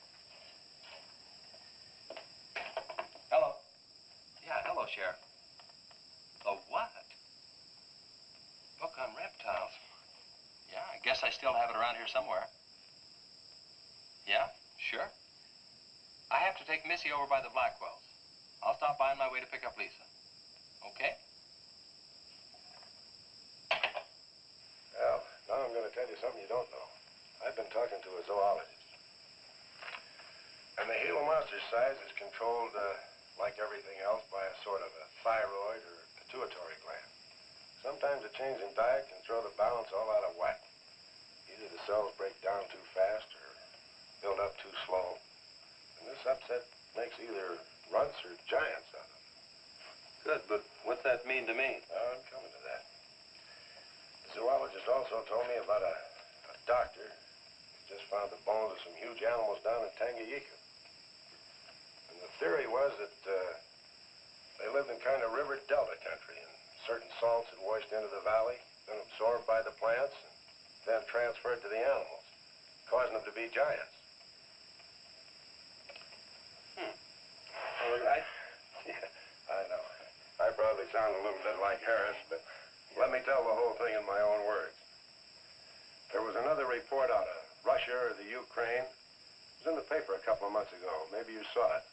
Hello. Yeah, hello, Sheriff. A what? Book on reptiles. Yeah, I guess I still have it around here somewhere. Yeah, sure. I have to take Missy over by the Blackwells. I'll stop by on my way to pick up Lisa. Okay? Well, now I'm going to tell you something you don't know. I've been talking to a zoologist. And the Gila monster size is controlled, like everything else, by a sort of a thyroid or pituitary gland. Sometimes a change in diet can throw the balance all out of whack. Either the cells break down too fast or build up too slow. And this upset makes either runts or giants out of them. Good, but what's that mean to me? I'm coming to that. The zoologist also told me about a doctor who just found the bones of some huge animals down in Tanganyika. And the theory was that they lived in kind of river delta country, and certain salts had washed into the valley, been absorbed by the plants, and then transferred to the animals, causing them to be giants. Well, I know. I probably sound a little bit like Harris, but let me tell the whole thing in my own words. There was another report out of Russia or the Ukraine. It was in the paper a couple of months ago. Maybe you saw it.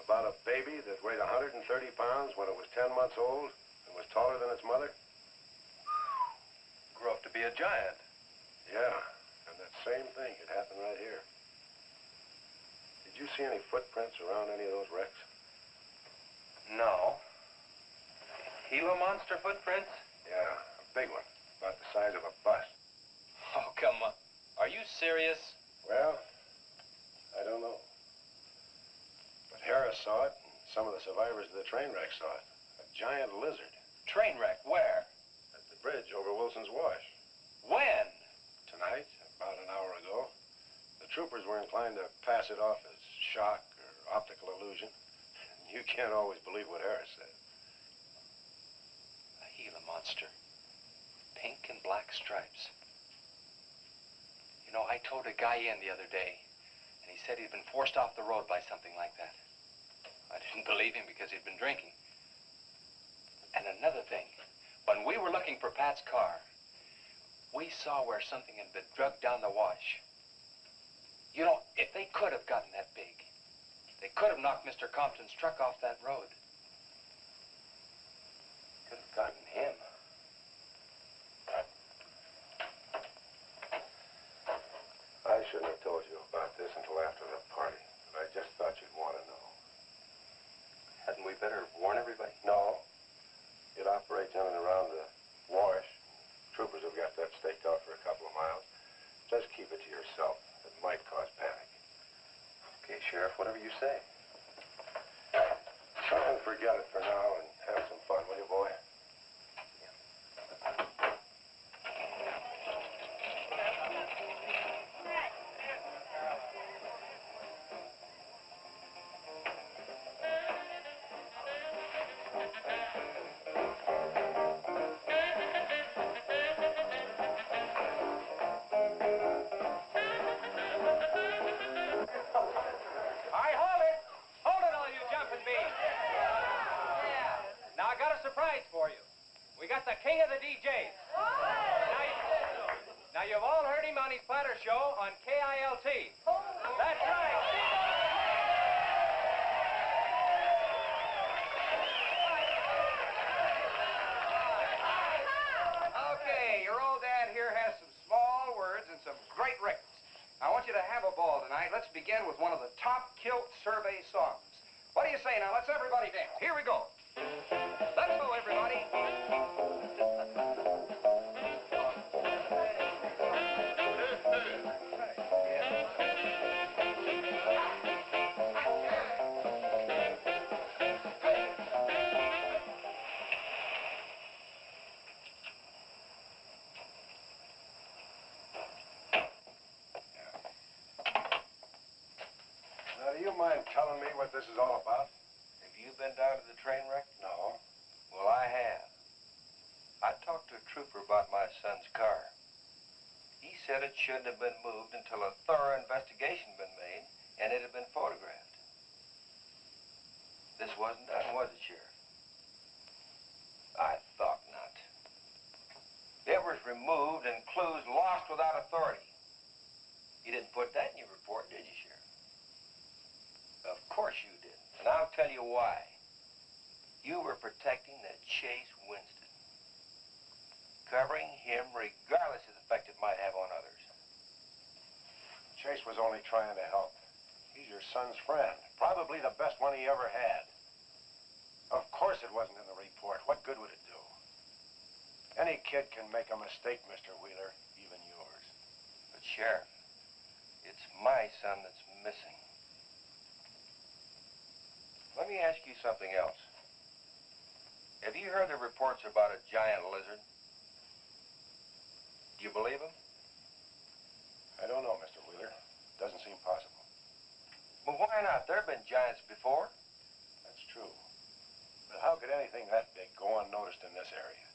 About a baby that weighed 130 pounds when it was 10 months old and was taller than its mother. Grew up to be a giant. Yeah, and that same thing could happen right here. Did you see any footprints around any of those wrecks? No. Gila monster footprints? Yeah, a big one, about the size of a bus. Oh, come on. Are you serious? Well, I don't know. But Harris saw it, and some of the survivors of the train wreck saw it. A giant lizard. Train wreck? Where? At the bridge over Wilson's Wash. When? Tonight, about an hour ago. The troopers were inclined to pass it off as shock or optical illusion. You can't always believe what Harris said. A Gila monster. Pink and black stripes. You know, I towed a guy in the other day, and he said he'd been forced off the road by something like that. I didn't believe him because he'd been drinking. And another thing, when we were looking for Pat's car, we saw where something had been drugged down the wash. You know, if they could have gotten that big, they could have knocked Mr. Compton's truck off that road. Could have gotten him. I shouldn't have told you about this until after the party, but I just thought you'd want to know. Hadn't we better warn everybody? No. It operates in and around the wash. Troopers have got that staked out for a couple of miles. Just keep it to yourself. It might cause panic. Okay, Sheriff, whatever you say. Try and forget it for now and have some fun, will you, boy? of the DJs. Now, you've all heard him on his platter show on KILT. That's right. Okay, your old dad here has some small words and some great records. I want you to have a ball tonight. Let's begin with one of the top kilt survey songs. What do you say now? Let's everybody dance. Here we go. Let's go, everybody. Now, do you mind telling me what this is all about? Have you been down to the train wreck? No. Well, I have. I talked to a trooper about my son's car. He said it shouldn't have been moved until a thorough investigation had been made and it had been photographed. This wasn't done, was it, Sheriff? I thought not. It was removed and clues lost without authority. You didn't put that in your report, did you, Sheriff? Of course you didn't, and I'll tell you why. You were protecting that Chase Winston, covering him regardless of the effect it might have on others. Chase was only trying to help. He's your son's friend, probably the best one he ever had. Of course it wasn't in the report. What good would it do? Any kid can make a mistake, Mr. Wheeler, even yours. But, Sheriff, it's my son that's missing. Let me ask you something else. Have you heard the reports about a giant lizard? Do you believe them? I don't know, Mr. Wheeler. Doesn't seem possible. Well, why not? There have been giants before. That's true. But how could anything that big go unnoticed in this area?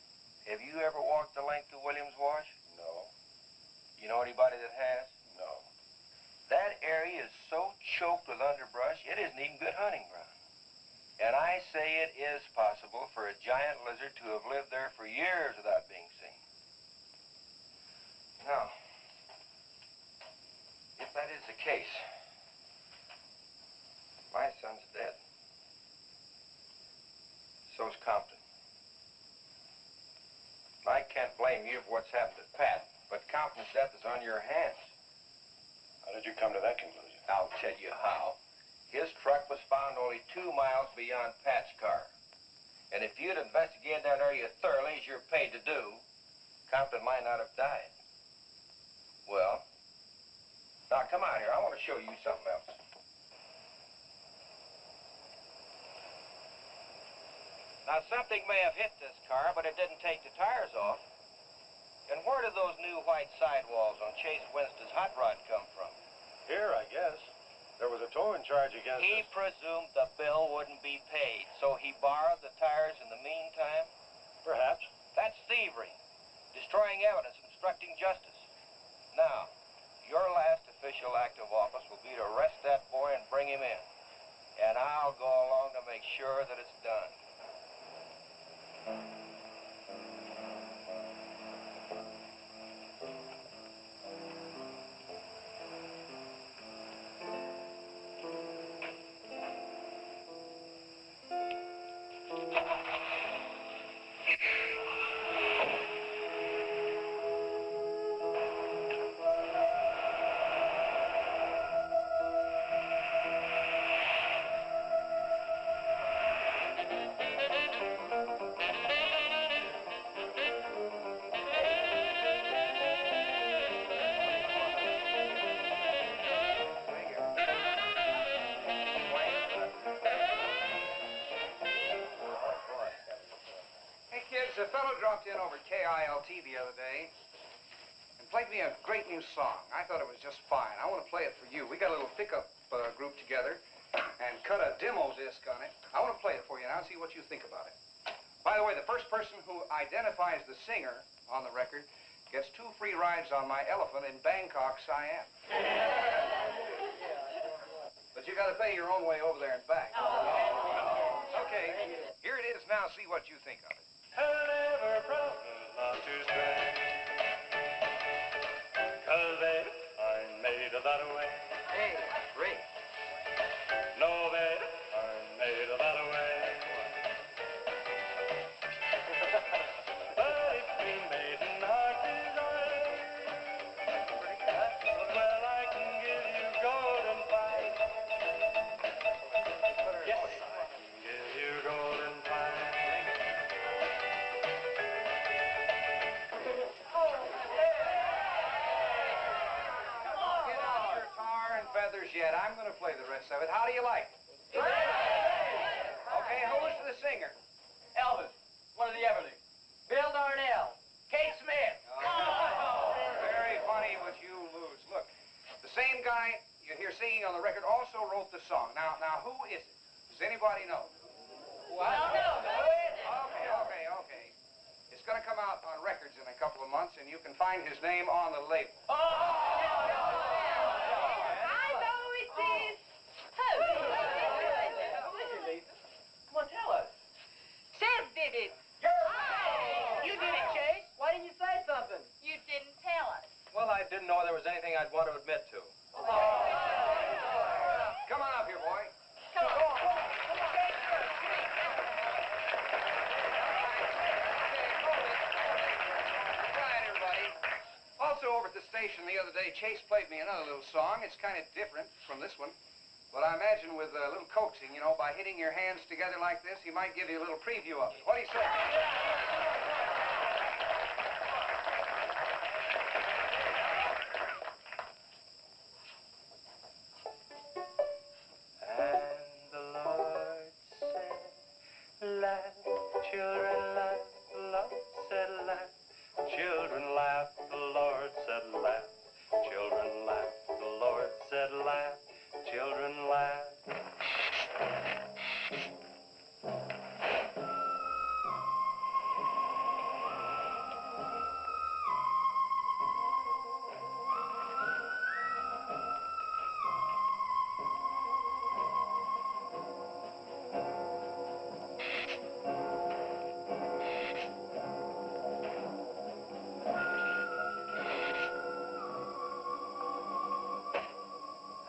Have you ever walked the length of Williams Wash? No. You know anybody that has? No. That area is so choked with underbrush, it isn't even good hunting ground. And I say it is possible for a giant lizard to have lived there for years without being seen. Now, if that is the case, my son's dead. So's Compton. I can't blame you for what's happened to Pat, but Compton's death is on your hands. How did you come to that conclusion? I'll tell you how. His truck was found only 2 miles beyond Pat's car. And if you'd investigated that area thoroughly, as you're paid to do, Compton might not have died. Well, now come out here. I want to show you something else. Now, something may have hit this car, but it didn't take the tires off. And where did those new white sidewalls on Chase Winston's hot rod come from? Here, I guess. There was a towing charge against He us. presumed the bill wouldn't be paid, so he borrowed the tires in the meantime? Perhaps. That's thievery, destroying evidence, obstructing justice. Now, your last official act of office will be to arrest that boy and bring him in. And I'll go along to make sure that it's done. A fellow dropped in over KILT the other day and played me a great new song. I thought it was just fine. I want to play it for you. We got a little pickup group together and cut a demo disc on it. I want to play it for you now and see what you think about it. By the way, the first person who identifies the singer on the record gets 2 free rides on my elephant in Bangkok, Siam. But you got to pay your own way over there and back. Okay, here it is now. See what you think of it. Never broken. want to stray. 'Cause baby, I'm made that way. Hey, great. No, baby, I'm made that way. But if we made an heart desire, well, I can give you golden fire. Yes, I can give you golden fire. Get out your tar and feathers yet. I'm going to play the rest of it. How do you like it? Okay, who was the singer? Elvis, one of the Everly. Bill Darnell. Kate Smith. Very funny, but you lose. Look, the same guy you hear singing on the record also wrote the song. Now, who is it? Does anybody know? What? Okay. It's going to come out on records in a couple of months, and you can find his name on the label. I know who it is. Who? Come on, tell us. Chef did it. You did it, Chase. Why didn't you say something? You didn't tell us. Well, I didn't know there was anything I'd want to admit to. Come on up here, boy. Come on. Quiet, everybody. Also, over at the station the other day, Chase played me another little song. It's kind of different from this one. But I imagine with a little coaxing, you know, by hitting your hands together like this, he might give you a little preview of it. What do you say? And the Lord said, laugh, children laugh, the Lord said laugh, children laugh, the Lord said laugh, children laugh, the Lord said laugh, children laugh.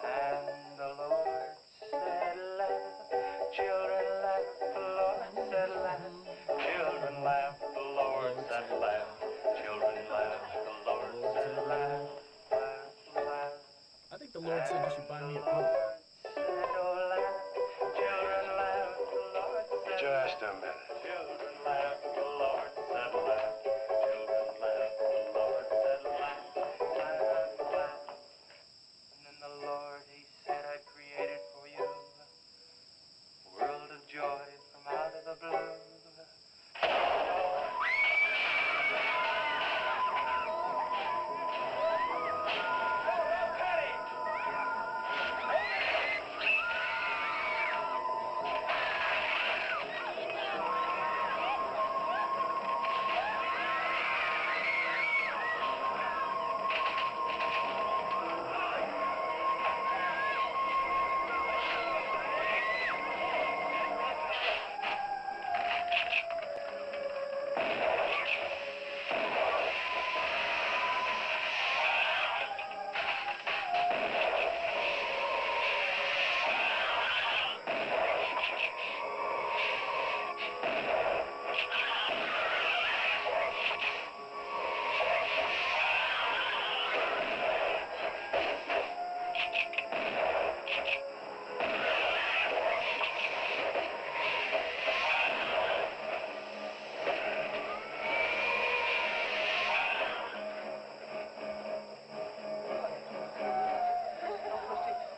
And the Lord said laugh, children laugh, the Lord said laugh, children laugh, the Lord said laugh, children laugh, the Lord said laugh, laugh, laugh. I think the Lord said you should buy me a Coke. Said, oh, laugh, children laugh, the Lord said Just a minute. children laugh, the Lord said laugh, children laugh, the Lord said laugh, laugh, laugh. And then the Lord, he said, I created for you a world of joy from out of the blue.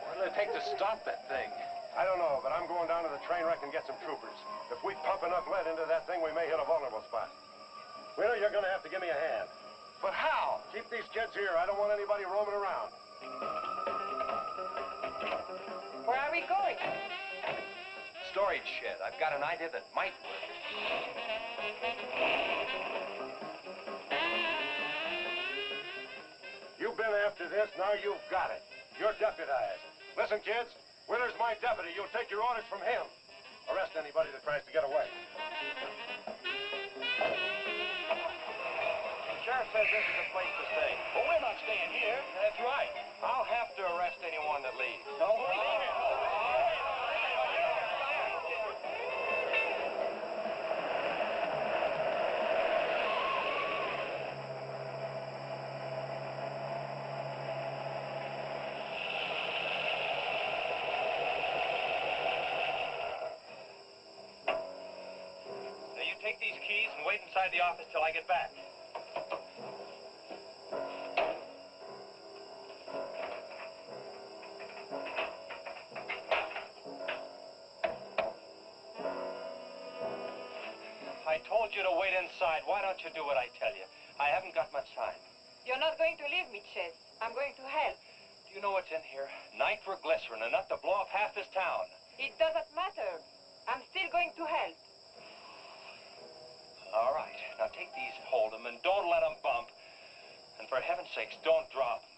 What'll it take to stop that thing? I don't know, but I'm going down to the train wreck and get some troopers. If we pump enough lead into that thing, we may hit a vulnerable spot. Wheeler, you're going to have to give me a hand. But how? Keep these kids here. I don't want anybody roaming around. Where are we going? Storage shed. I've got an idea that might work. You've been after this, now you've got it. You're deputized. Listen, kids, Wheeler's my deputy. You'll take your orders from him. Arrest anybody that tries to get away. sheriff says this is a place to stay. Well, we're not staying here. That's right. I'll have to arrest anyone that leaves. Don't we? Now, you take these keys and wait inside the office till I get back. I told you to wait inside. Why don't you do what I tell you? I haven't got much time. You're not going to leave me, Chase. I'm going to help. Do you know what's in here? Nitroglycerin, enough to blow up half this town. It doesn't matter. I'm still going to help. All right. Now take these, hold them, and don't let them bump. And for heaven's sakes, don't drop them.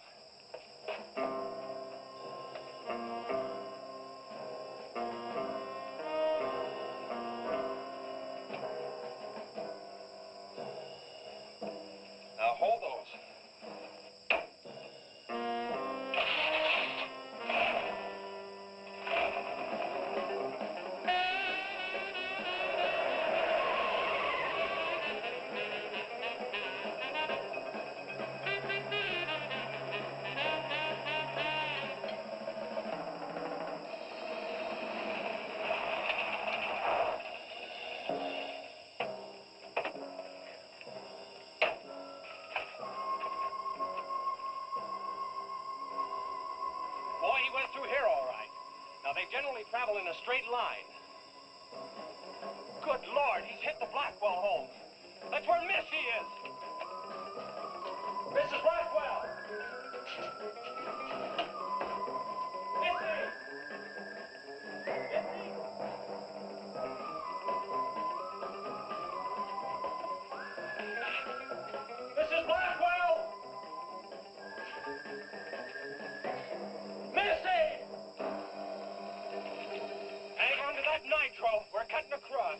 Now hold those. Boy, he went through here all right. Now, they generally travel in a straight line. Good Lord, he's hit the Blackwell home. That's where Missy is. Mrs. Blackwell! Missy! Missy! Mrs. Blackwell! Missy! Hang on to that nitro. We're cutting across.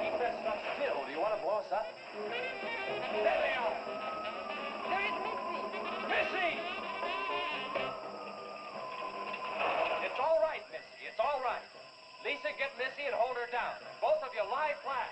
Keep that stuff still. Do you want to blow us up? There they are. There is Missy. Missy! It's all right, Missy. It's all right. Lisa, get Missy and hold her down. Both of you lie flat.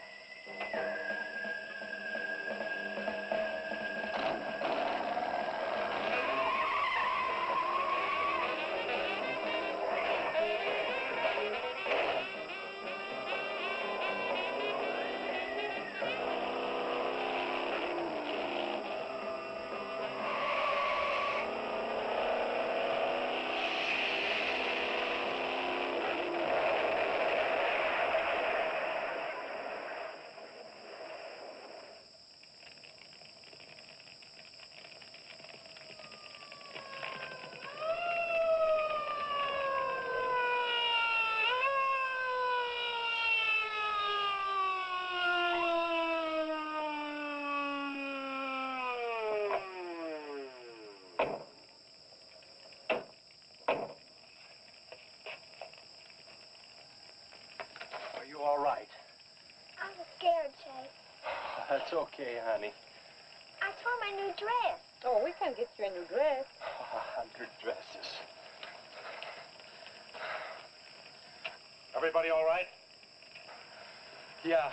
Are you all right? I was scared, Chase. That's okay, honey. I tore my new dress. Oh, we can get you a new dress. 100 dresses. Everybody all right? Yeah.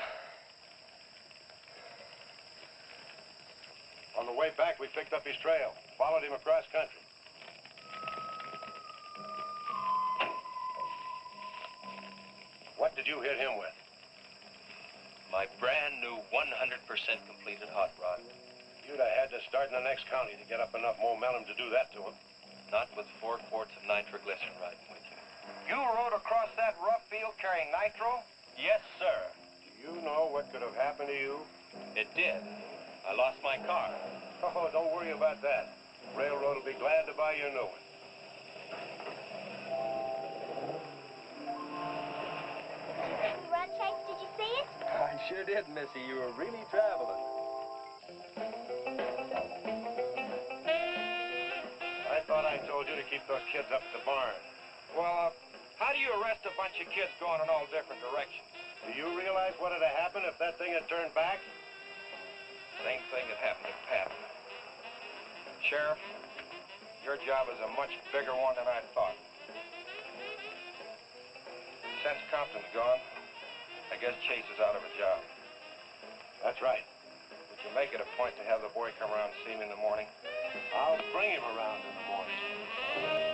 On the way back, we picked up his trail, followed him across country. What did you hit him with? My brand new 100% completed hot rod. You'd have had to start in the next county to get up enough momentum to do that to him. Not with 4 quarts of nitroglycerin riding with you. You rode across that rough field carrying nitro? Yes, sir. Do you know what could have happened to you? It did. I lost my car. Oh, don't worry about that. Railroad will be glad to buy you a new one. We run, Chase? Did you see it? I sure did, Missy. You were really traveling. I thought I told you to keep those kids up at the barn. Well, how do you arrest a bunch of kids going in all different directions? Do you realize what would have happened if that thing had turned back? Same thing that happened to Pat. Sheriff, your job is a much bigger one than I thought. Since Compton's gone, I guess Chase is out of a job. That's right. Would you make it a point to have the boy come around and see me in the morning? I'll bring him around in the morning.